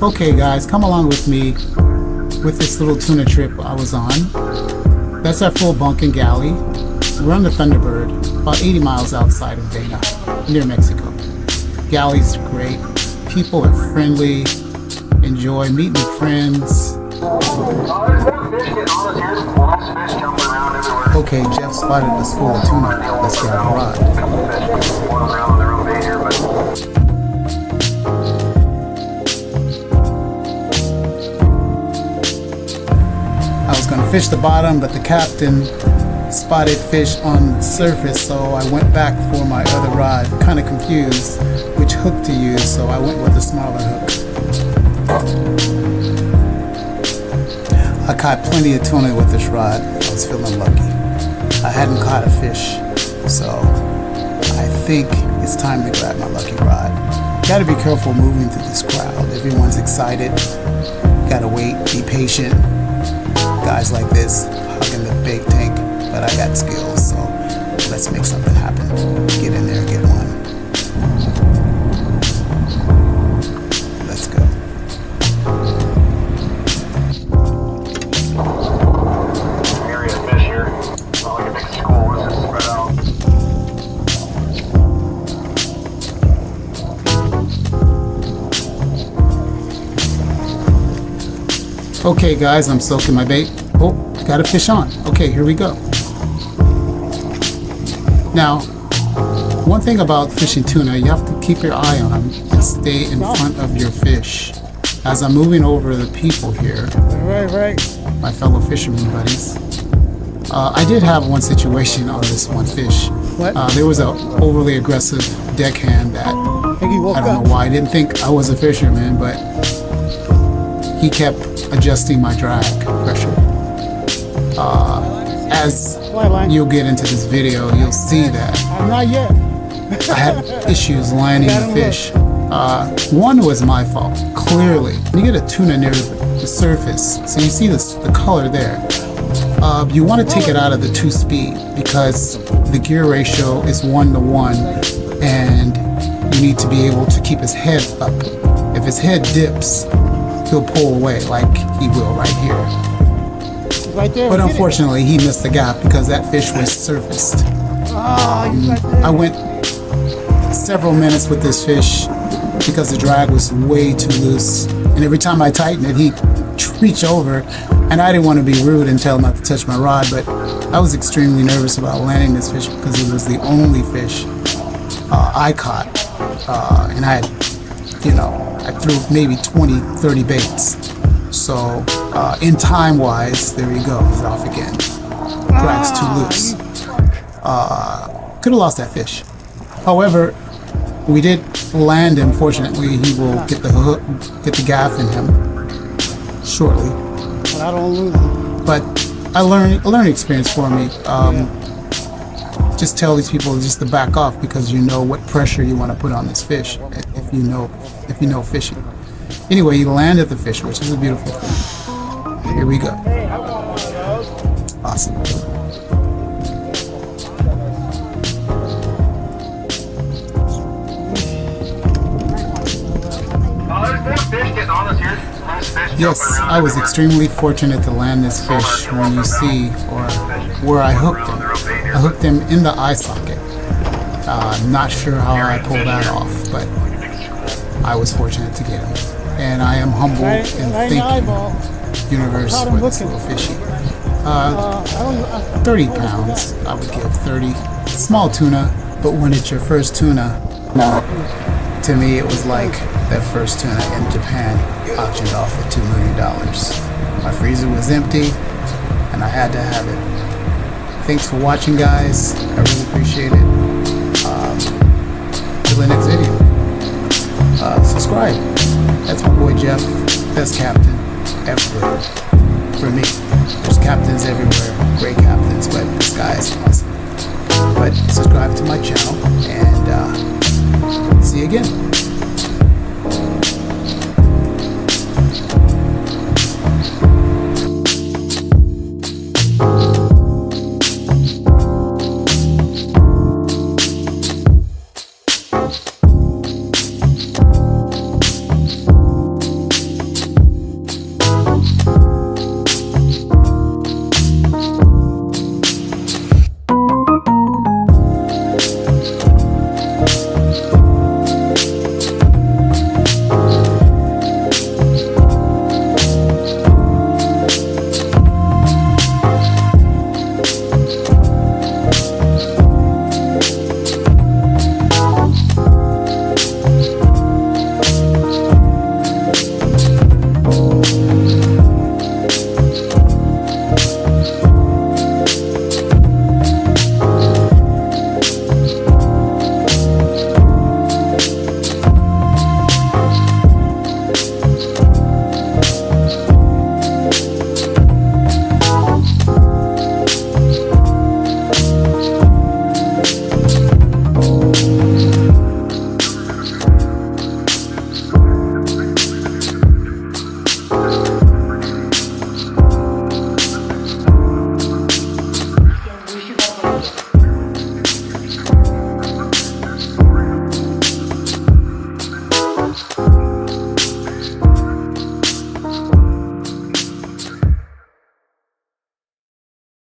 Okay guys, come along with me with this little tuna trip I was on. That's our full bunk and galley. We're on the Thunderbird, about 80 miles outside of Dana, near Mexico. Galley's great. People are friendly. Enjoy meeting friends. Okay, Jeff spotted the school of tuna. Let's get our rod. I was going to fish the bottom, but the captain spotted fish on the surface, so I went back for my other rod, kind of confused which hook to use, so I went with the smaller hook. I caught plenty of tuna with this rod. I was feeling lucky. I hadn't caught a fish, so I think it's time to grab my lucky rod. Gotta be careful moving through this crowd. Everyone's excited. Gotta wait, be patient. Guys like this, hugging the big tank, but I got skills, so let's make something happen. Get in there and get one. Let's go. Area of fish here. Not like a big school, it's just spread out. Okay guys, I'm soaking my bait. Oh, got a fish on. Okay, here we go. Now, one thing about fishing tuna, you have to keep your eye on them and stay in front of your fish. As I'm moving over the people here, Right. my fellow fishermen buddies, I did have one situation on this one fish. What? There was an overly aggressive deckhand that, Think he woke I don't up. know why, I didn't think I was a fisherman, but he kept adjusting my drag pressure. As you'll get into this video, you'll see that Not yet. I had issues landing the fish. One was my fault, clearly. When you get a tuna near the surface, so you see the color there, you want to take it out of the 2-speed because the gear ratio is 1:1, and you need to be able to keep his head up. If his head dips, he'll pull away like he will right here. Right there. But Get it. unfortunately, he missed the gap because that fish was surfaced. He's right there. I went several minutes with this fish because the drag was way too loose. And every time I tightened it, he'd reach over. And I didn't want to be rude and tell him not to touch my rod, but I was extremely nervous about landing this fish because it was the only fish I caught. And I had, I threw maybe 20, 30 baits. So in time-wise, there you go, he's off again. Drag's too loose. Could have lost that fish. However, we did land him. Fortunately, he will get the hook, get the gaff in him shortly. But I don't lose him. But a learning experience for me. Just tell these people just to back off because you know what pressure you want to put on this fish if you know fishing. Anyway, you landed the fish, which is a beautiful thing. Here we go. Awesome. There's more fish getting on us here. There's fish Yes, jumping around I was everywhere. extremely fortunate to land this fish when you see where I hooked him. I hooked him in the eye socket. Not sure how I pulled that off, but I was fortunate to get him. And I am humbled and Right in the eyeball. thank universe Caught him for this looking. little fishy. I don't 30 pounds, I would give 30. Small tuna, but when it's your first tuna, to me it was like that first tuna in Japan auctioned off for $2 million. My freezer was empty and I had to have it. Thanks for watching, guys. I really appreciate it. Till the next video. Subscribe. That's my boy Jeff, best captain ever for me. There's captains everywhere, great captains, but this guy is awesome. But subscribe to my channel and see you again.